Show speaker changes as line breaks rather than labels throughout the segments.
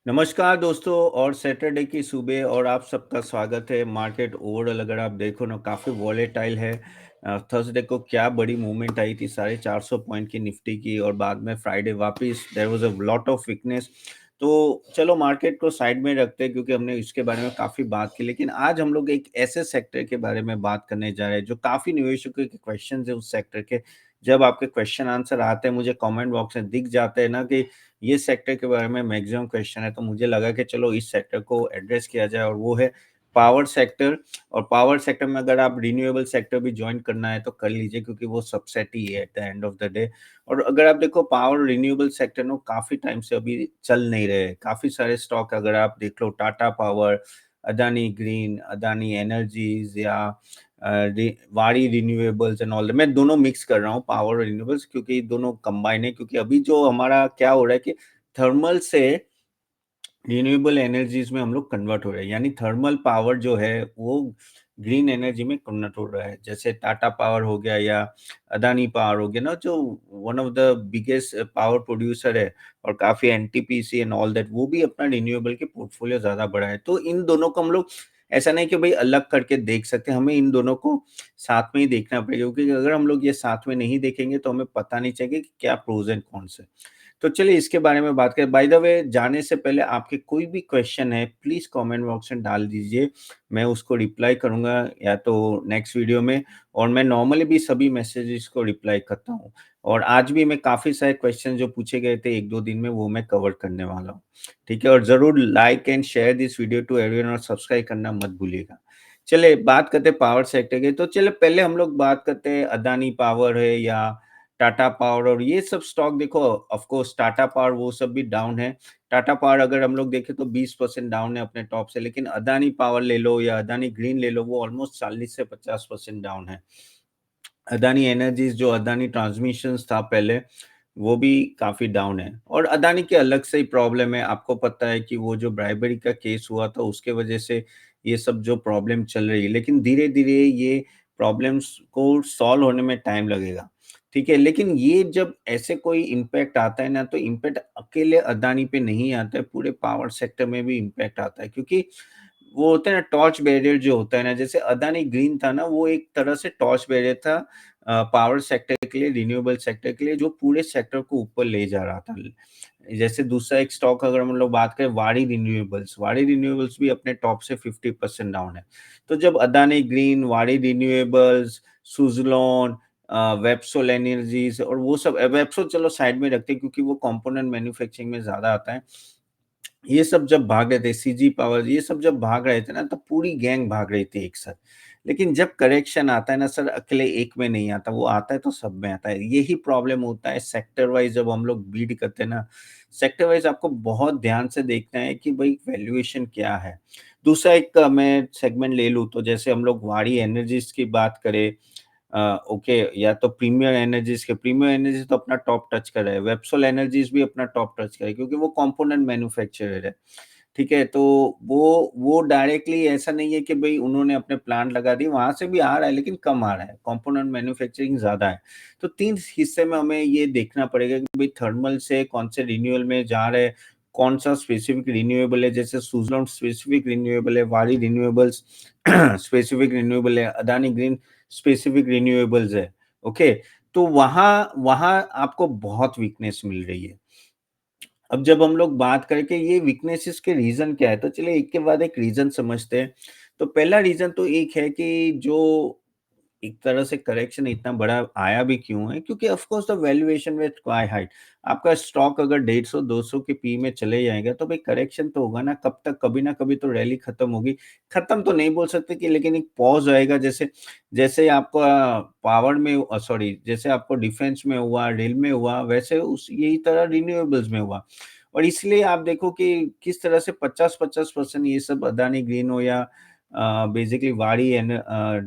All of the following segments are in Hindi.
नमस्कार दोस्तों और सैटरडे की सुबह और आप सबका स्वागत है। मार्केट ओवरऑल अगर आप देखो ना काफ़ी वॉलेटाइल है। थर्सडे को क्या बड़ी मूवमेंट आई थी 450 पॉइंट की निफ्टी की और बाद में फ्राइडे वापस there was a lot of weakness. तो चलो मार्केट को साइड में रखते हैं क्योंकि हमने इसके बारे में काफ़ी बात की, लेकिन आज हम लोग एक ऐसे सेक्टर के बारे में बात करने जा रहे हैं जो काफ़ी निवेशकों के क्वेश्चन है उस सेक्टर के। जब आपके क्वेश्चन आंसर आते हैं मुझे कमेंट बॉक्स में दिख जाते हैं ना कि ये सेक्टर के बारे में मैक्सिमम क्वेश्चन है, तो मुझे लगा कि चलो इस सेक्टर को एड्रेस किया जाए और वो है पावर सेक्टर। और पावर सेक्टर में अगर आप रिन्यूएबल सेक्टर भी जॉइन करना है तो कर लीजिए क्योंकि वो सबसेट ही है at the end of the day. और अगर आप देखो पावर रिन्यूएबल सेक्टर में काफ़ी टाइम से अभी चल नहीं रहे। काफ़ी सारे स्टॉक अगर आप देख लो Tata Power, Adani Green, Adani Energies या वारी रिन्यूएबल्स एंड ऑल मैं दोनों मिक्स कर रहा हूँ पावर और रिन्यूएबल्स क्योंकि दोनों कंबाइन है क्योंकि अभी जो हमारा क्या हो रहा है कि थर्मल से रिन्यूएबल एनर्जीज में हम लोग कन्वर्ट हो रहे हैं, यानी थर्मल पावर जो है वो ग्रीन एनर्जी में कन्वर्ट हो रहा है। जैसे टाटा पावर हो गया या अदानी पावर हो गया ना, जो one of the biggest power producer है और काफी एनटीपीसी एंड ऑल दैट, वो भी अपना रिन्यूएबल के पोर्टफोलियो ज्यादा बढ़ा है। तो इन दोनों को हम लोग ऐसा नहीं कि भाई अलग करके देख सकते, हमें इन दोनों को साथ में ही देखना पड़ेगा क्योंकि अगर हम लोग ये साथ में नहीं देखेंगे तो हमें पता नहीं चलेगा कि क्या प्रोज एंड कॉन्स है। तो चलिए इसके बारे में बात करें। बाय द वे जाने से पहले आपके कोई भी क्वेश्चन है प्लीज़ कमेंट बॉक्स में डाल दीजिए। मैं उसको रिप्लाई करूँगा या तो नेक्स्ट वीडियो में, और मैं नॉर्मली भी सभी मैसेजेस को रिप्लाई करता हूँ। और आज भी मैं काफ़ी सारे क्वेश्चन जो पूछे गए थे 1-2 दिन में वो मैं कवर करने वाला हूँ। ठीक है? और ज़रूर like and share this video to everyone और सब्सक्राइब करना मत भूलिएगा। चलिए बात करते हैं पावर सेक्टर की। तो चलिए पहले हम लोग बात करते हैं अदानी पावर है या टाटा पावर और ये सब स्टॉक। देखो ऑफ कोर्स टाटा पावर वो सब भी डाउन है। टाटा पावर अगर हम लोग देखें तो 20% डाउन है अपने टॉप से, लेकिन अदानी पावर ले लो या अदानी ग्रीन ले लो वो ऑलमोस्ट 40 से 50% डाउन है। अदानी एनर्जीज जो अदानी ट्रांसमिशंस था पहले, वो भी काफ़ी डाउन है। और अदानी के अलग से ही प्रॉब्लम है, आपको पता है कि वो जो ब्राइबरी का केस हुआ था उसके वजह से ये सब जो प्रॉब्लम चल रही है, लेकिन धीरे-धीरे ये प्रॉब्लम्स को सॉल्व होने में टाइम लगेगा, ठीक है? लेकिन ये जब ऐसे कोई इम्पैक्ट आता है ना, तो इम्पैक्ट अकेले अदानी पे नहीं आता है, पूरे पावर सेक्टर में भी इम्पैक्ट आता है क्योंकि वो होता है ना टॉर्च बैरियर जो होता है ना, जैसे अदानी ग्रीन था ना, वो एक तरह से टॉर्च बैरियर था पावर सेक्टर के लिए, रिन्यूएबल सेक्टर के लिए, जो पूरे सेक्टर को ऊपर ले जा रहा था। जैसे दूसरा एक स्टॉक अगर हम लोग बात करें वारी रिन्यूएबल्स भी अपने टॉप से 50% डाउन है। तो जब अदानी ग्रीन, वारी रिन्यूएबल्स, सुज़लॉन, वेबसोल एनर्जीज़ और वो सब, वेबसोल चलो साइड में रखते हैं क्योंकि वो कंपोनेंट मैन्युफैक्चरिंग में ज़्यादा आता है। ये सब जब भाग रहे थे, सीजी पावर, ये सब जब भाग रहे थे ना, तो पूरी गैंग भाग रही थी एक साथ। लेकिन जब करेक्शन आता है ना सर, अकेले एक में नहीं आता, वो आता है तो सब में आता है। यही प्रॉब्लम होता है सेक्टर वाइज़ जब हम लोग बीट करते हैं ना, सेक्टर वाइज़ आपको बहुत ध्यान से देखना है कि भई वैल्यूएशन क्या है। दूसरा एक मैं सेगमेंट ले लूँ तो जैसे हम लोग वारी एनर्जीज़ की बात करें, ओके, या तो प्रीमियर एनर्जीज़ तो अपना टॉप टच कर रहा है, वेबसोल एनर्जीज़ भी अपना टॉप टच कर रहा है क्योंकि वो कंपोनेंट मैन्युफैक्चरर है, ठीक है? तो वो डायरेक्टली ऐसा नहीं है कि भई उन्होंने अपने प्लांट लगा दिए, वहाँ से भी आ रहा है लेकिन कम आ रहा है, कंपोनेंट मैन्युफैक्चरिंग ज़्यादा है। तो 3 हिस्से में हमें ये देखना पड़ेगा कि भई थर्मल से कौन से रिन्यूएबल में जा रहे हैं, कौन-सा स्पेसिफिक रिन्यूएबल है, जैसे सुज़लॉन स्पेसिफिक रिन्यूएबल है, वारी रिन्यूएबल्स स्पेसिफिक रिन्यूएबल है, अदानी ग्रीन स्पेसिफिक रिन्यूएबल्स है, ओके? तो वहाँ वहाँ आपको बहुत वीकनेस मिल रही है। अब जब हम लोग बात करें कि ये वीकनेसेस के रीज़न क्या है, तो चलिए एक के बाद एक रीज़न समझते हैं। तो पहला रीज़न तो एक है कि जो एक तरह से करेक्शन इतना बड़ा आया भी क्यों है? क्योंकि of course the valuation with sky high. आपका स्टॉक अगर 150 200 के पी में चले जाएगा तो भाई करेक्शन तो होगा ना, कब तक, कभी ना कभी तो रैली खत्म होगी। खत्म तो नहीं बोल सकते कि, लेकिन एक पॉज़ आएगा, जैसे जैसे आपका पावर में सॉरी, जैसे आपको डिफेंस में हुआ, रेल में हुआ, वैसे उस यही तरह रिन्यूएबल्स में हुआ। और इसलिए आप देखो कि किस तरह से 50-50% ये सब अदानी ग्रीन हो या बेसिकली वारी एंड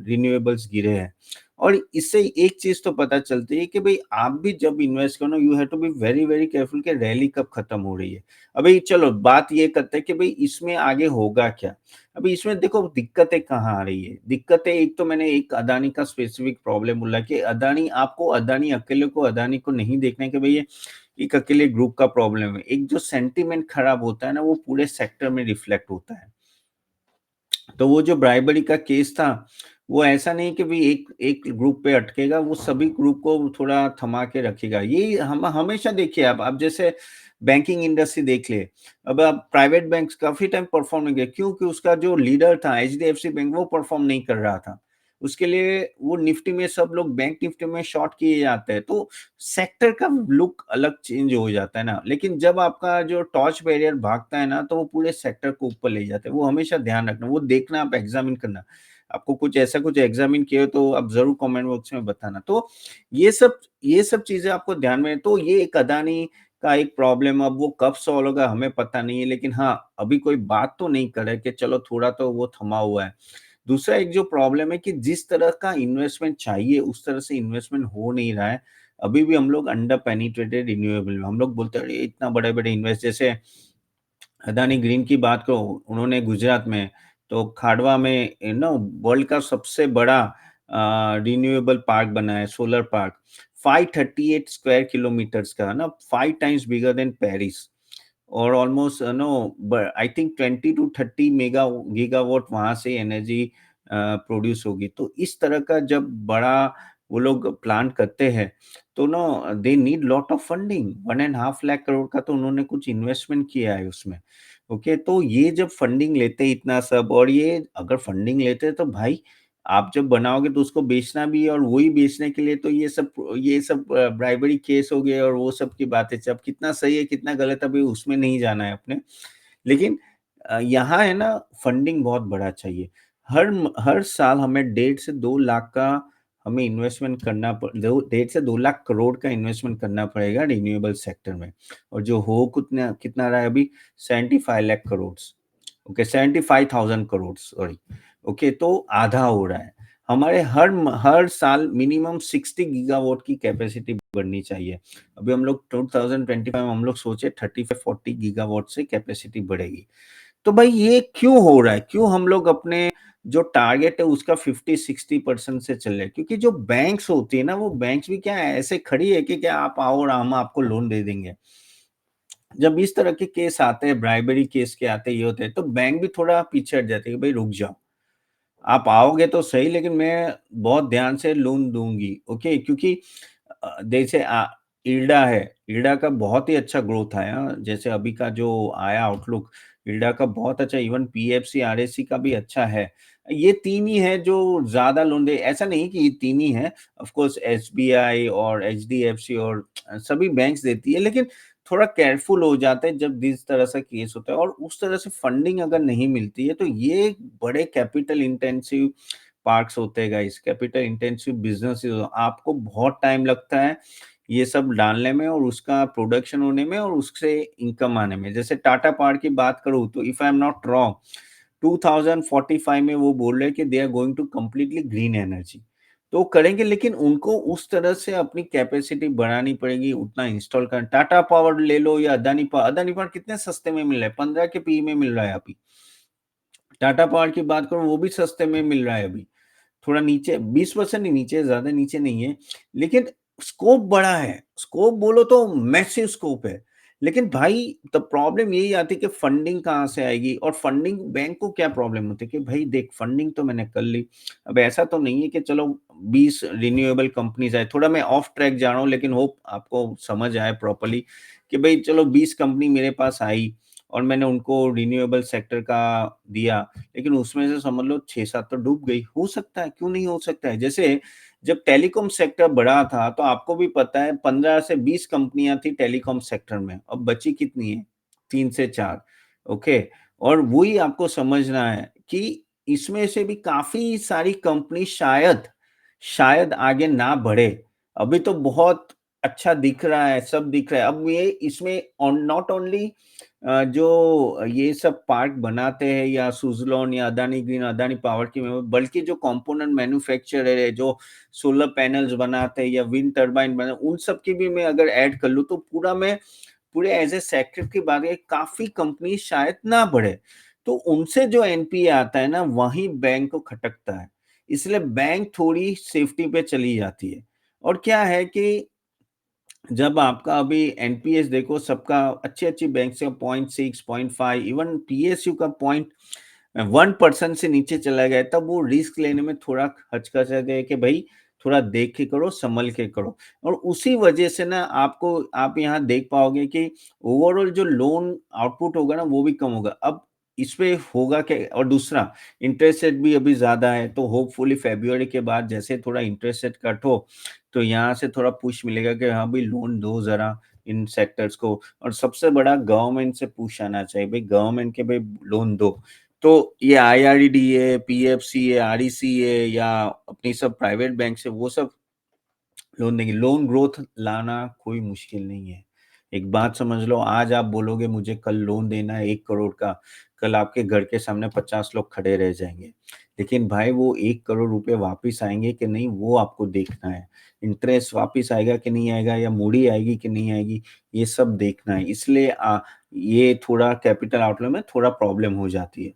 रिन्यूएबल्स गिरे हैं। और इससे एक चीज़ तो पता चलती है कि भई आप भी जब इन्वेस्ट करो ना, you have to be very, very careful कि रैली कब खत्म हो रही है। अभी चलो बात ये करते हैं कि भई इसमें आगे होगा क्या? अभी इसमें देखो दिक्कतें कहाँ आ रही है? दिक्कतें एक तो मैंने एक अदानी का स्पेसिफिक प्रॉब्लम बोला कि अदानी आपको अदानी अकेले को अदानी को नहीं देखना है कि भई ये एक अकेले ग्रुप का प्रॉब्लम है। एक जो सेंटिमेंट खराब होता है ना, वो पूरे सेक्टर में रिफ्लेक्ट होता है। तो वो जो ब्राइबरी का केस था, वो ऐसा नहीं कि भई एक एक ग्रुप पे अटकेगा, वो सभी ग्रुप को थोड़ा थमा के रखेगा। ये हम हमेशा देखिए आप जैसे बैंकिंग इंडस्ट्री देख ले, अब आप प्राइवेट बैंक्स काफ़ी टाइम परफ़ॉर्म नहीं किए, क्योंकि उसका जो लीडर था एचडीएफसी बैंक वो परफ़ॉर्म नहीं कर रहा था। उसके लिए वो निफ्टी में सब लोग बैंक निफ्टी में शॉर्ट किए जाते हैं, तो सेक्टर का लुक अलग चेंज हो जाता है ना। लेकिन जब आपका जो टॉर्च बैरियर भागता है ना, तो वो पूरे सेक्टर को ऊपर ले जाता है। वो हमेशा ध्यान रखना, वो देखना, आप एग्ज़ामिन करना। आपको कुछ ऐसा कुछ एग्ज़ामिन किए हो तो आप ज़रूर कमेंट बॉक्स में बताना। तो ये सब चीज़ें आपको ध्यान में, तो ये एक अदानी का एक प्रॉब्लम, अब वो कब सॉल्व होगा हमें पता नहीं है, लेकिन हाँ, अभी कोई बात तो नहीं कर रहा है कि चलो थोड़ा तो वो थमा हुआ है। दूसरा एक जो प्रॉब्लम है कि जिस तरह का इन्वेस्टमेंट चाहिए, उस तरह से इन्वेस्टमेंट हो नहीं रहा है। अभी भी हम लोग अंडर पेनिट्रेटेड रिन्यूएबल में, हम लोग बोलते हैं अरे इतना बड़े-बड़े इन्वेस्ट, जैसे अदानी ग्रीन की बात करो, उन्होंने गुजरात में तो खाड़वा में वर्ल्ड का सबसे बड़ा रिन्यूएबल पार्क बनाया है, सोलर पार्क। 538 स्क्वायर किलोमीटर्स का है ना, 5 टाइम्स बिगर देन पेरिस। और almost I think 20 to 30 gigawatt वहाँ से एनर्जी प्रोड्यूस होगी। तो इस तरह का जब बड़ा वो लोग प्लान करते हैं, तो ना they need lot of funding. 1.5 lakh crore का तो उन्होंने कुछ इन्वेस्टमेंट किया है उसमें। ओके, तो ये जब फंडिंग लेते हैं इतना सब, और ये अगर फंडिंग लेते हैं तो भाई आप जब बनाओगे तो उसको बेचना भी है, और वही बेचने के लिए तो ये सब ब्राइबरी केस हो गए और वो सब की बातें। अब कितना सही है कितना गलत अभी उसमें नहीं जाना है अपने। लेकिन यहाँ है ना, फंडिंग बहुत बड़ा चाहिए। हर साल हमें 1.5 से 2 लाख का हमें इन्वेस्टमेंट करना प दो 1.5 से 2 लाख करोड़ का इन्वेस्टमेंट करना पड़ेगा रिन्यूएबल सेक्टर में। और जो हो कितना कितना रहा है अभी, 75 lakh crore. Okay, 75,000 crore sorry. Okay, तो आधा हो रहा है। हमारे हर साल मिनिमम 60 गीगावाट की कैपेसिटी बढ़नी चाहिए। अभी हम लोग 2025 में हम लोग सोचे 35-40 गीगावाट से कैपेसिटी बढ़ेगी। तो भाई ये क्यों हो रहा है? क्यों हम लोग अपने जो टारगेट है उसका 50-60% से चल रहे हैं? क्योंकि जो बैंक्स होती है ना, वो बैंक्स भी क्या है, ऐसे खड़ी है कि क्या आप आओ और हम आपको लोन दे देंगे। जब इस तरह के केस आते हैं, ब्राइबरी केस के आते हैं, ये होते हैं, तो बैंक भी थोड़ा पीछे हट जाते हैं कि भाई रुक जाओ। आप आओगे तो सही, लेकिन मैं बहुत ध्यान से लोन दूँगी, ओके? क्योंकि जैसे इल्डा है, इल्डा का बहुत ही अच्छा ग्रोथ आया, जैसे अभी का जो आया आउटलुक, इल्डा का बहुत अच्छा, इवन पीएफसी, आरएससी का भी अच्छा है। ये 3 ही है जो ज़्यादा लोन दे, ऐसा नहीं कि ये 3 ही हैं, ऑफ कोर्स एसबीआई और एचडीएफसी और सभी बैंक्स देती है, लेकिन थोड़ा केयरफुल हो जाते हैं जब इस तरह से केस होता है, और उस तरह से फंडिंग अगर नहीं मिलती है, तो ये बड़े कैपिटल इंटेंसिव पार्क्स होते हैं गाइस, कैपिटल इंटेंसिव बिज़नेसेस, आपको बहुत टाइम लगता है ये सब डालने में और उसका प्रोडक्शन होने में और उससे इनकम आने में। जैसे टाटा पावर की बात करूँ तो if I am not wrong, 2045 में वो बोल रहे हैं कि they are going to completely green energy. तो करेंगे, लेकिन उनको उस तरह से अपनी कैपेसिटी बढ़ानी पड़ेगी, उतना इंस्टॉल कर। टाटा पावर ले लो या अदानी पावर कितने सस्ते में मिल रहा है, 15 के पी में मिल रहा है अभी। टाटा पावर की बात करूँ, वो भी सस्ते में मिल रहा है अभी। थोड़ा नीचे 20% ही नीचे है, ज़्यादा नीचे नहीं है। लेकिन स्कोप बड़ा है, स्कोप बोलो तो मैसिव स्कोप है। लेकिन भाई द प्रॉब्लम यही आती है कि फंडिंग कहाँ से आएगी, और फंडिंग बैंक को क्या प्रॉब्लम होती है कि भाई देख फंडिंग तो मैंने कर ली। अब ऐसा तो नहीं है कि चलो 20 रिन्यूएबल कंपनीज़ आए। थोड़ा मैं ऑफ ट्रैक जा रहा हूँ, लेकिन होप आपको समझ आए प्रॉपर्ली कि भाई चलो 20 कंपनी मेरे पास आई और मैंने उनको रिन्यूएबल सेक्टर का दिया। लेकिन उसमें से समझ लो 6-7 तो डूब गई। हो सकता है, क्यों नहीं हो सकता है? जैसे जब टेलीकॉम सेक्टर बढ़ा था, तो आपको भी पता है 15 से 20 कंपनियाँ थी टेलीकॉम सेक्टर में, अब बची कितनी है? 3 से 4, ओके? और वही आपको समझना है कि इसमें से भी काफ़ी सारी कंपनी शायद आगे ना बढ़े। अभी तो बहुत अच्छा दिख रहा है, सब दिख रहा है। अब ये इसमें ऑन नॉट ओनली जो ये सब पार्क बनाते हैं या सुज़लॉन या अदानी ग्रीन, अदानी पावर की बल्कि जो कंपोनेंट मैन्युफैक्चरर है, जो सोलर पैनल्स बनाते हैं या विंड टरबाइन बना उन सब की भी मैं अगर ऐड कर लूँ तो पूरा मैं पूरे एज़ अ सेक्टर की बात है काफ़ी कंपनी शायद ना बढ़े। तो उनसे जो एनपीए आता है ना, वहीं बैंक को खटकता है। इसलिए बैंक थोड़ी सेफ्टी पे चली जाती है। और क्या है कि जब आपका अभी एनपीएस देखो सबका अच्छी-अच्छी बैंक से 0.6, 0.5 इवन पीएसयू का पॉइंट 1% से नीचे चला गया तब वो रिस्क लेने में थोड़ा हचकिचाते हैं कि भाई थोड़ा देख के करो, संभल के करो। और उसी वजह से ना आपको आप यहाँ देख पाओगे कि ओवरऑल जो लोन आउटपुट होगा ना वो भी कम होगा। अब इसपे होगा क्या और दूसरा इंटरेस्ट रेट भी अभी ज़्यादा है तो होपफुली फ़रवरी के बाद जैसे थोड़ा इंटरेस्ट रेट कट हो तो यहाँ से थोड़ा पुश मिलेगा कि हाँ भाई लोन दो ज़रा इन सेक्टर्स को और सबसे बड़ा गवर्नमेंट से पुश आना चाहिए भाई गवर्नमेंट के भाई लोन दो। तो ये आईआरडीए, पीएफसीए, आरईसीए या अपनी सब प्राइवेट बैंक से वो सब लोन देंगे। लोन ग्रोथ लाना कोई मुश्किल नहीं है। एक बात समझ लो आज आप बोलोगे मुझे कल लोन देना है 1 करोड़ का, कल आपके घर के सामने 50 लोग खड़े रह जाएँगे। लेकिन भाई वो 1 करोड़ रुपए वापिस आएँगे कि नहीं वो आपको देखना है। इंटरेस्ट वापिस आएगा कि नहीं आएगा या मूड़ी आएगी कि नहीं आएगी, ये सब देखना है। इसलिए ये थोड़ा कैपिटल आउटले में थोड़ा प्रॉब्लम हो जाती है।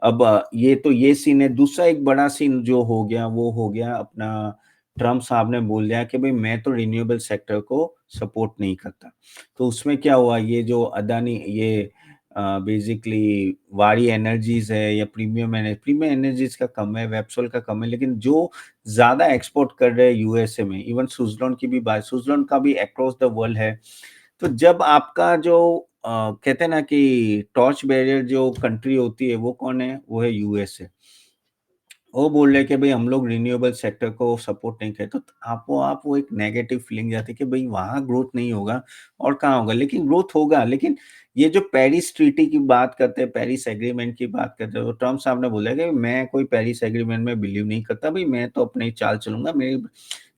अब ये तो ये सीन है, दूसरा एक बड़ा सीन जो हो गया, वो हो गया अपना ट्रम्प साहब ने बोल दिया कि भई मैं तो रिन्यूएबल सेक्टर को सपोर्ट नहीं करता। तो उसमें क्या हुआ ये जो अदानी ये बेसिकली वारी एनर्जीज़ है या प्रीमियम एनर्जीज़ का कम है, वेबसोल का कम है, लेकिन जो ज़्यादा एक्सपोर्ट कर रहे हैं यूएसए में, इवन सुज़लॉन की भी बात सुज़लॉन का भी अक्रॉस द वर्ल्ड है। तो जब आपका जो कहते हैं ना कि टॉर्च बेयरर जो कंट्री होती है, वो कौन है? वो है यूएसए। वो बोल रहे हैं कि भई हम लोग रिन्यूएबल सेक्टर को सपोर्ट नहीं करते, तो आपो-आप वो एक नेगेटिव फीलिंग जाती है कि भई वहाँ ग्रोथ नहीं होगा और कहाँ होगा? लेकिन ग्रोथ होगा, लेकिन ये जो पेरिस ट्रीटी की बात करते हैं, पेरिस एग्रीमेंट की बात करते हैं, तो ट्रम्प साहब ने बोला कि मैं कोई पेरिस एग्रीमेंट में बिलीव नहीं करता, भई मैं तो अपनी चाल चलूँगा, मेरी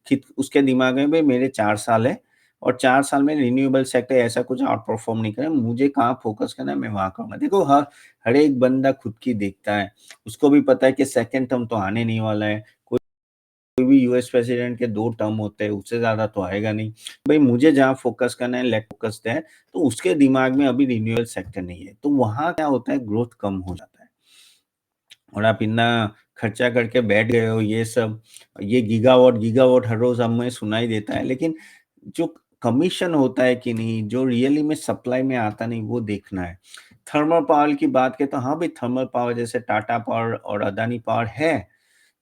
खित उसके दिमाग में भई मेरे 4 साल है और 4 साल में रिन्यूएबल सेक्टर ऐसा कुछ आउट परफॉर्म नहीं करेगा, मुझे कहाँ फोकस करना है, मैं वहाँ करूँगा। देखो हर एक बंदा खुद की देखता है। उसको भी पता है कि सेकंड टर्म तो आने नहीं वाला है। कोई भी यूएस प्रेसिडेंट के 2 टर्म होते हैं, उससे ज़्यादा तो आएगा नहीं। भई मुझे जहाँ फ़ोकस करना है लेट फ़ोकस दैट तो उसके दिमाग में अभी रिन्यूएबल सेक्टर नहीं है। तो वहाँ क्या होता है ग्रोथ कम हो जाता है। और आप इतना खर्चा करके बैठ गए हो ये सब, ये गीगावाट हर रोज़ हमें सुनाई देता है, लेकिन जो कमीशन होता है कि नहीं, जो रियली में सप्लाई में आता नहीं, वो देखना है। थर्मल पावर की बात करें तो हाँ भाई, थर्मल पावर जैसे टाटा पावर और अदानी पावर है,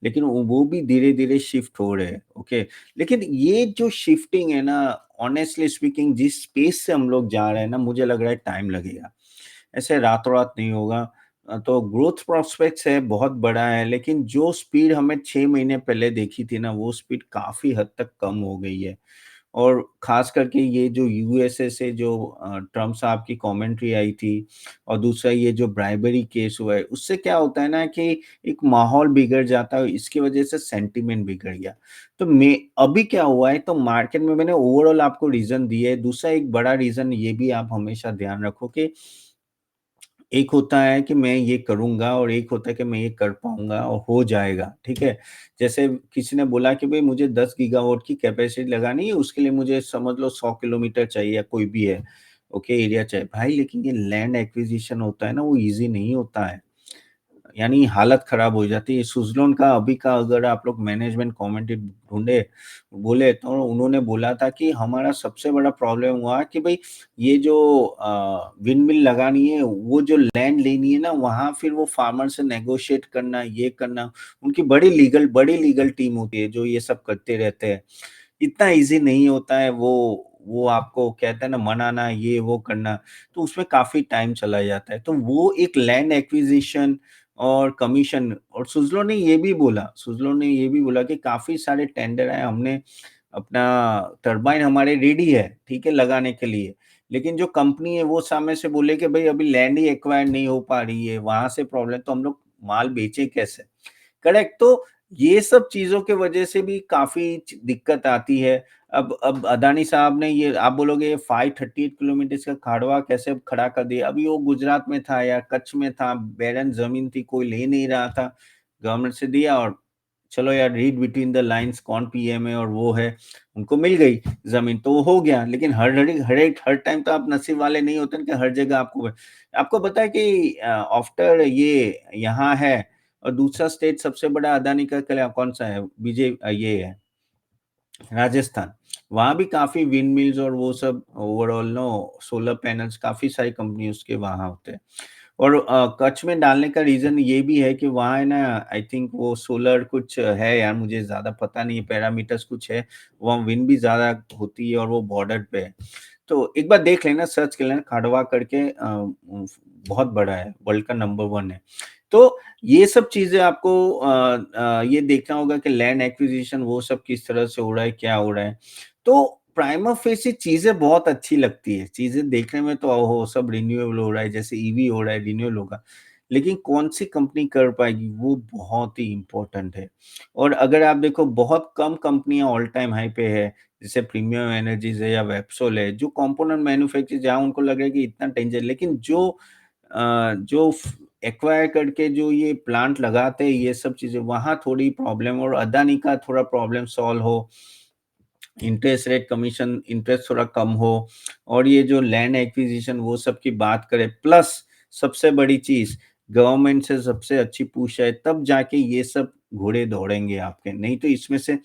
लेकिन वो भी धीरे-धीरे शिफ्ट हो रहे हैं, ओके। लेकिन ये जो शिफ्टिंग है ना, ऑनेस्टली स्पीकिंग जिस पेस से हम लोग जा रहे हैं ना, मुझे लग रहा है टाइम लगेगा। ऐसे रातों-रात नहीं होगा। तो ग्रोथ प्रोस्पेक्ट्स है, बहुत बड़ा है, लेकिन जो स्पीड हमें 6 महीने पहले देखी थी ना, वो स्पीड काफ़ी हद तक कम हो गई है। और ख़ास करके ये जो यूएसए से जो ट्रम्प साहब की कमेंट्री आई थी और दूसरा ये जो ब्राइबरी केस हुआ है, उससे क्या होता है ना कि एक माहौल बिगड़ जाता है, इसकी वजह से सेंटिमेंट बिगड़ गया। तो मैं अभी क्या हुआ है तो मार्केट में मैंने ओवरऑल आपको रीज़न दिए है, दूसरा एक बड़ा रीज़न ये भी आप हमेशा ध्यान रखो कि एक होता है कि मैं ये करूँगा और एक होता है कि मैं ये कर पाऊँगा और हो जाएगा, ठीक है? जैसे किसी ने बोला कि भई मुझे 10 गीगावाट की कैपेसिटी लगानी है, उसके लिए मुझे समझ लो 100 किलोमीटर चाहिए या कोई भी है, ओके, एरिया चाहिए। भाई लेकिन ये लैंड एक्विजिशन होता है ना, वो ईज़ी नहीं होता है। यानी हालत खराब हो जाती है। सुज़लोन का अभी का अगर आप लोग मैनेजमेंट कमेंट्री ढूँढे, बोले तो उन्होंने बोला था कि हमारा सबसे बड़ा प्रॉब्लम हुआ कि भई ये जो विंडमिल लगानी है, वो जो लैंड लेनी है ना, वहाँ फिर वो फार्मर से नेगोशिएट करना, ये करना, उनकी बड़ी लीगल टीम होती है, जो ये सब करते रहते हैं। इतना ईज़ी नहीं होता है वो आपको कहते हैं ना मनाना, ये वो करना, तो उसमें काफ़ी टाइम चला जाता है। तो वो एक लैंड एक्विजिशन और कमीशन और सुज़लोन ने ये भी बोला कि काफ़ी सारे टेंडर आए, हमने अपना टरबाइन हमारे रेडी है, ठीक है, लगाने के लिए। लेकिन जो कंपनी है वो सामने से बोले कि भई अभी लैंड ही एक्वायर नहीं हो पा रही है, वहाँ से प्रॉब्लम तो हम लोग माल बेचें कैसे? करेक्ट तो ये सब चीज़ों के वजह से भी काफ़ी दिक्कत आती है। अब अदानी साहब ने ये आप बोलोगे ये 538 किलोमीटर का खाड़वा कैसे खड़ा कर दिया? अभी वो गुजरात में था या कच्छ में था, बैरन ज़मीन थी, कोई ले नहीं रहा था, गवर्नमेंट से दिया और चलो यार रीड बिटवीन द लाइन्स कौन पीएम है और वो है, उनको मिल गई ज़मीन तो वो हो गया। लेकिन हर टाइम तो आप नसीब वाले नहीं होते ना कि हर जगह आपको पता है कि आफ्टर ये यहाँ है और दूसरा स्टेट सबसे बड़ा अदानी का कौन-सा है? ये है राजस्थान। वहाँ भी काफ़ी विंड मिल्स और वो सब ओवरऑल नो सोलर पैनल्स काफ़ी सारी कंपनी उसके वहाँ होते हैं। और कच्छ में डालने का रीज़न ये भी है कि वहाँ है ना आई थिंक वो सोलर कुछ है यार मुझे ज़्यादा पता नहीं है, पैरामीटर्स कुछ है, वहाँ विंड भी ज़्यादा होती है और वो बॉर्डर पे है। तो एक बार देख लेना, सर्च कर लेना खाड़वा करके बहुत बड़ा है, वर्ल्ड का नंबर 1 है। तो ये सब चीज़ें आपको ये देखना होगा कि लैंड एक्विजिशन वो सब किस तरह से हो रहा है, क्या हो रहा है। तो प्राइमा फेसी चीज़ें बहुत अच्छी लगती है, चीज़ें देखने में तो ओहो! सब रिन्यूएबल हो रहा है, जैसे ईवी हो रहा है, रिन्यूएबल होगा। लेकिन कौन-सी कंपनी कर पाएगी, वो बहुत ही इम्पोर्टेंट है। और अगर आप देखो बहुत कम कंपनियाँ ऑल टाइम हाई पे है, जैसे प्रीमियम एनर्जीज़ है या वेप्सोल है, जो कंपोनेंट मैन्युफैक्चर जहाँ उनको लग रहा है कि इतना डेंजर लेकिन जो एक्वायर करके जो ये प्लांट लगाते हैं, ये सब चीज़ें, वहाँ थोड़ी प्रॉब्लम और अदानी का थोड़ा प्रॉब्लम सॉल्व हो, इंटरेस्ट रेट कमीशन इंटरेस्ट थोड़ा कम हो और ये जो लैंड एक्विजिशन वो सब की बात करें प्लस सबसे बड़ी चीज़ गवर्नमेंट से सबसे अच्छी पूछ है तब जाके ये सब घोड़े दौड़ेंगे आपके, नहीं तो इसमें से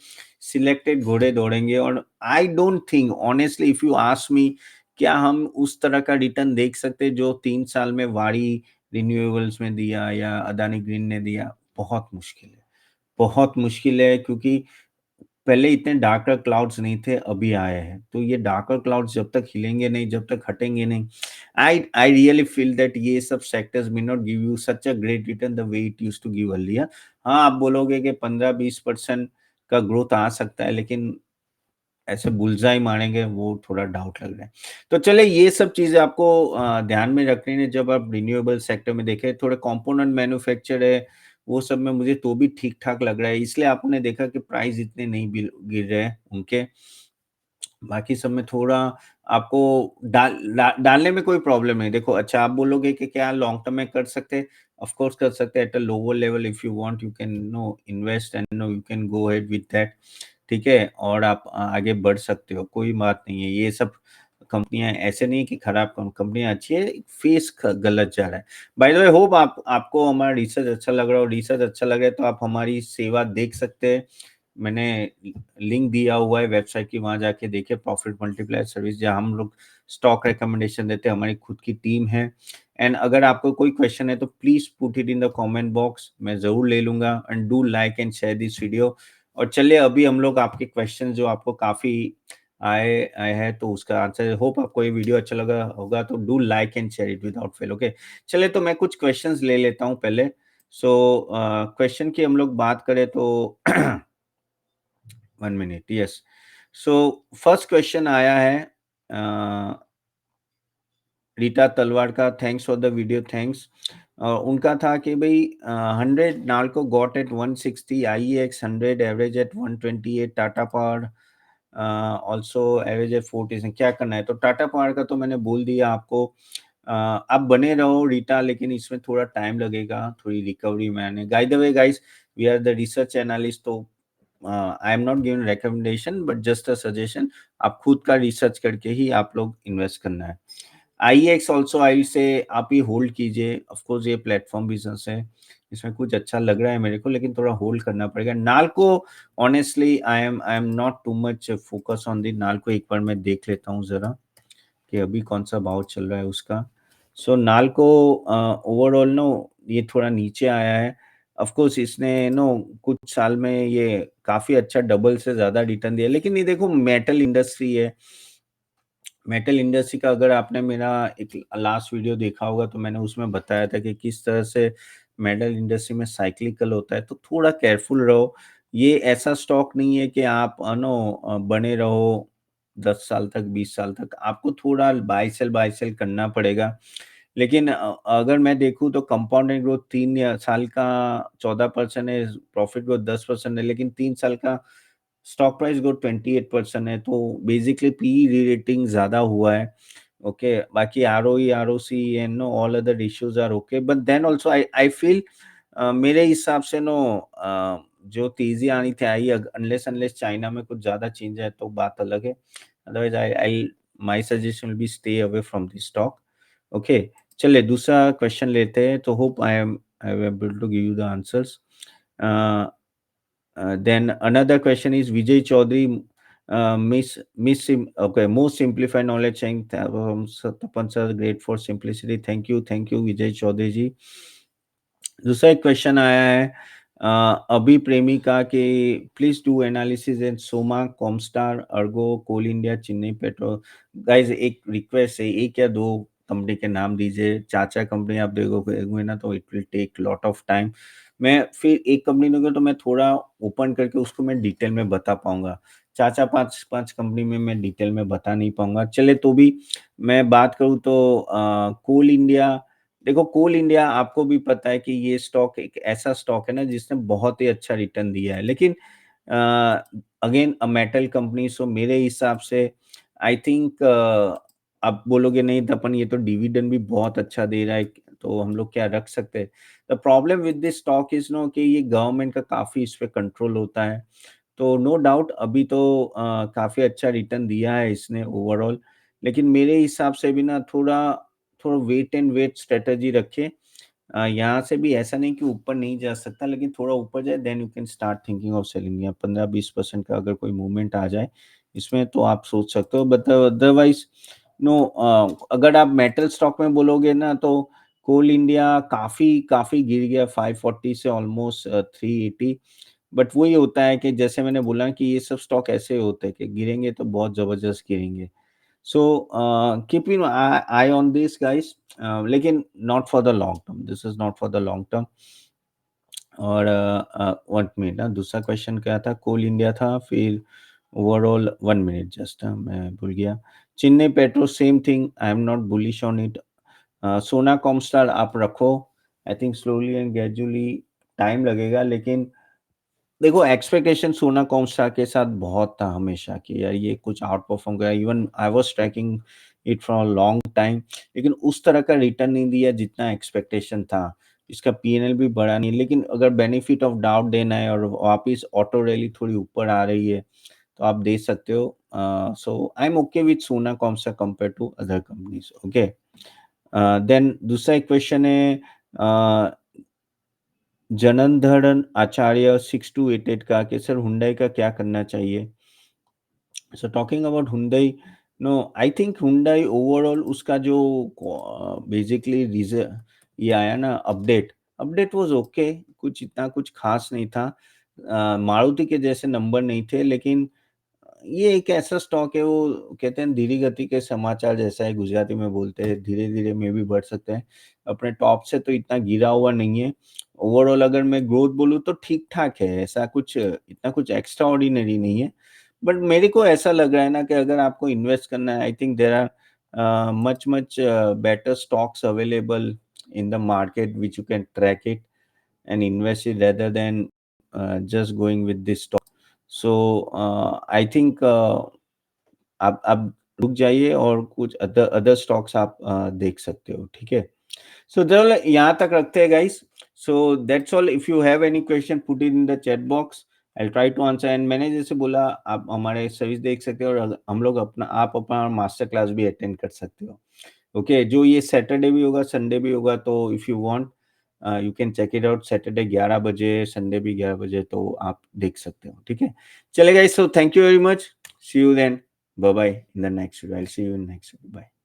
सिलेक्टेड घोड़े दौड़ेंगे और I don't think honestly if you ask me क्या हम उस तरह का रिटर्न देख सकते हैं जो 3 साल में वाड़ी रिन्यूएबल्स में दिया या अदानी ग्रीन ने दिया? बहुत मुश्किल है। बहुत मुश्किल है क्योंकि पहले इतने डार्कर क्लाउड्स नहीं थे, अभी आए हैं। तो ये डार्कर क्लाउड्स जब तक हिलेंगे नहीं, जब तक हटेंगे नहीं, आई रियली फील दैट ये सब sectors may not give you such a great return the way it used to give earlier. हाँ, आप बोलोगे कि 15-20% का ग्रोथ आ सकता है, लेकिन ऐसे बुलस्आई मारेंगे वो थोड़ा डाउट लग रहा है। तो चलिए ये सब चीज़ें आपको ध्यान में रखनी है जब आप रिन्यूएबल सेक्टर में देखें, थोड़े कंपोनेंट मैन्युफैक्चर है, वो सब में मुझे तो भी ठीक-ठाक लग रहा है, इसलिए आपने देखा कि प्राइस इतने नहीं गिर रहे हैं उनके। बाकी सब में थोड़ा आपको डालने में कोई प्रॉब्लम नहीं। देखो अच्छा आप बोलोगे कि क्या लॉन्ग टर्म में कर सकते हैं? ऑफ कोर्स कर सकते हैं at a lower level if you want you can invest and you can go ahead with that ठीक है? और आप आगे बढ़ सकते हो, कोई बात नहीं है। ये सब कंपनियाँ ऐसे नहीं है कि खराब कंपनियाँ अच्छी है, फेस ख गलत जा रहा है। बाय द वे होप आपको हमारा रिसर्च अच्छा लग रहा हो, रिसर्च अच्छा लगे तो आप हमारी सेवा देख सकते हैं। मैंने लिंक दिया हुआ है वेबसाइट की, वहाँ जाके देखिए प्रॉफिट मल्टीप्लायर सर्विस जहाँ हम लोग स्टॉक रिकमेंडेशन देते हैं, हमारी खुद की टीम है। एंड अगर आपको कोई क्वेश्चन है तो please put it in the comment box, मैं ज़रूर ले लूँगा and do like and share this video. और चलिए अभी हम लोग आपके क्वेश्चन जो आपको काफ़ी आए आए हैं तो उसका आंसर होप आपको ये वीडियो अच्छा लगा होगा तो do like and share it without fail okay. चलिए तो मैं कुछ क्वेश्चंस ले लेता हूँ पहले। सो क्वेश्चन की हम लोग बात करें तो 1 minute yes. So first question आया है अ, रीटा तलवार का thanks for the video thanks. उनका था कि भाई 100 Nalco got at 160 IEX 100 average at 128 Tata power also average at 40 क्या करना है? तो टाटा पावर का तो मैंने बोल दिया आपको। आप बने रहो रीटा लेकिन इसमें थोड़ा टाइम लगेगा, थोड़ी रिकवरी में आने। By the way guys we are the research analyst तो I am not giving recommendation but just a suggestion. आप खुद का रिसर्च करके ही आप लोग इन्वेस्ट करना है। आईएक्स ऑल्सो आई से आप ही होल्ड कीजिए। ऑफ कोर्स ये प्लेटफॉर्म बिजनेस है, इसमें कुछ अच्छा लग रहा है मेरे को लेकिन थोड़ा होल्ड करना पड़ेगा। NALCO honestly I am not too much focus on the NALCO. एक बार मैं देख लेता हूँ ज़रा कि अभी कौन-सा भाव चल रहा है उसका। सो नाल्को ओवरऑल ये थोड़ा नीचे आया है। ऑफ कोर्स इसने कुछ साल में ये काफ़ी अच्छा डबल से ज़्यादा रिटर्न दिया है। लेकिन ये देखो मेटल इंडस्ट्री है। मेटल इंडस्ट्री का अगर आपने मेरा एक लास्ट वीडियो देखा होगा तो मैंने उसमें बताया था कि किस तरह से मेटल इंडस्ट्री में साइक्लिकल होता है, तो थोड़ा केयरफुल रहो। ये ऐसा स्टॉक नहीं है कि आप बने रहो 10 साल तक, 20 साल तक। आपको थोड़ा बाय सेल करना पड़ेगा। लेकिन अगर मैं देखूँ तो कंपाउंडेड ग्रोथ 3 या साल का 14% है, प्रॉफिट ग्रोथ 10% है, लेकिन 3 साल का स्टॉक प्राइस ग्रोथ 28% है, तो बेसिकली पीई री-रेटिंग ज़्यादा हुआ है। ओके, बाकी ROE, ROC and no all other issues are okay, but then also I I feel मेरे हिसाब से जो तेज़ी आनी थी आई, अनलेस अनलेस चाइना में कुछ ज़्यादा चेंज है तो बात अलग है। Otherwise I I my suggestion will be stay away from this stock. Okay, चलिए दूसरा क्वेश्चन लेते हैं, तो hope I am able to give you the answers. Uh then another question is Vijay Chaudhary, okay, most simplified knowledge saying Tapan sir, great for simplicity. Thank you, Vijay Chaudhary ji. दूसरा एक क्वेश्चन आया है अभी प्रेमिका के, please do analysis and Soma, Comstar, अर्गो, कोल इंडिया, चेन्नई पेट्रो। गाइज एक रिक्वेस्ट है, एक या दो कंपनी के नाम दीजिए, चार चार कंपनी आप देखोगे ना तो it will take lot of time. मैं फिर एक कंपनी दूंगा तो मैं थोड़ा ओपन करके उसको मैं डिटेल में बता पाऊंगा, चार चार पांच पांच कंपनी में मैं डिटेल में बता नहीं पाऊंगा। चले तो भी मैं बात करूँ तो कोल इंडिया, देखो कोल इंडिया आपको भी पता है कि ये स्टॉक एक ऐसा स्टॉक है ना जिसने बहुत ही अच्छा रिटर्न दिया है, लेकिन अगेन अ मेटल कंपनी, सो मेरे हिसाब से आई थिंक आप बोलोगे नहीं तपन ये तो डिविडेंड भी बहुत अच्छा दे रहा है, तो हम लोग क्या रख सकते हैं। The problem with this stock is no कि ये गवर्नमेंट का काफी इस पे कंट्रोल होता है, तो नो डाउट अभी तो काफी अच्छा रिटर्न दिया है इसने ओवरऑल, लेकिन मेरे हिसाब से भी ना थोड़ा थोड़ा वेट एंड वेट स्ट्रेटेजी रखें। यहाँ से भी ऐसा नहीं कि ऊपर नहीं जा सकता, लेकिन थोड़ा ऊपर जाए then you can start thinking of selling, या 15-20% का अगर कोई मूवमेंट आ जाए इसमें तो आप सोच सकते हो, बट अदरवाइज नो। अगर आप मेटल स्टॉक में बोलोगे ना तो कोल इंडिया काफी काफी गिर गया 540 से ऑलमोस्ट 380, बट वही होता है कि जैसे मैंने बोला कि ये सब स्टॉक ऐसे होते हैं कि गिरेंगे तो बहुत जबरदस्त गिरेंगे। So keep an eye on this, guys. लेकिन not for the long term. This is not for the long term. और 1 मिनट ना, दूसरा क्वेश्चन क्या था, कोल इंडिया था, फिर ओवरऑल 1 मिनट जस्ट, मैं भूल गया। Chennai petro same thing, I am not bullish on it. सोना कॉमस्टार आप रखो, I think slowly and gradually time लगेगा, लेकिन देखो एक्सपेक्टेशन सोना कॉमस्टार के साथ बहुत था हमेशा कि यार ये कुछ आउट परफॉर्म करेगा, even I was tracking it for a long time, लेकिन उस तरह का रिटर्न नहीं दिया जितना एक्सपेक्टेशन था। इसका पीएनएल भी बढ़ा नहीं, लेकिन अगर बेनिफिट ऑफ डाउट देना है और वापिस ऑटो रैली थोड़ी ऊपर आ रही है तो आप दे सकते हो। So I am okay with Sona Comstar compare to other companies. Okay, then दूसरा एक क्वेश्चन है जननधरन आचार्य 6288 का, कि सर हुंडई का क्या करना चाहिए। So talking about Hyundai, no I think Hyundai overall उसका जो बेसिकली रीजन ये आया ना अपडेट, अपडेट वाज ओके, कुछ इतना कुछ खास नहीं था। मारुति के जैसे नंबर नहीं थे, लेकिन ये एक ऐसा स्टॉक है, वो कहते हैं धीरे गति के समाचार जैसा है, गुजराती में बोलते हैं, धीरे-धीरे में भी बढ़ सकते हैं। अपने टॉप से तो इतना गिरा हुआ नहीं है। ओवरऑल अगर मैं ग्रोथ बोलूँ तो ठीक-ठाक है, ऐसा कुछ इतना कुछ एक्स्ट्रा ऑर्डिनरी नहीं है। बट मेरे को ऐसा लग रहा है ना कि अगर आपको इन्वेस्ट करना है, I think there are much better stocks available in the market which you can track it and invest it rather than just going with this stock. So I think आप रुक जाइए और कुछ अदर अदर स्टॉक्स आप देख सकते हो, ठीक है। सो चलो यहाँ तक रखते हैं guys. So that's all, if you have any question put it in the chat box, I will try to answer. And मैंने जैसे बोला आप हमारे सर्विस देख सकते हो, और हम लोग आप अपना मास्टर क्लास भी अटेंड कर सकते हो। ओके, जो ये सैटरडे भी होगा, संडे भी होगा, तो if you want you can check it out, Saturday 11 बजे, संडे भी 11 बजे, तो आप देख सकते हो, ठीक है। चलेगा, so thank you very much, see you then, bye bye in the next video, I will see you in next video, bye.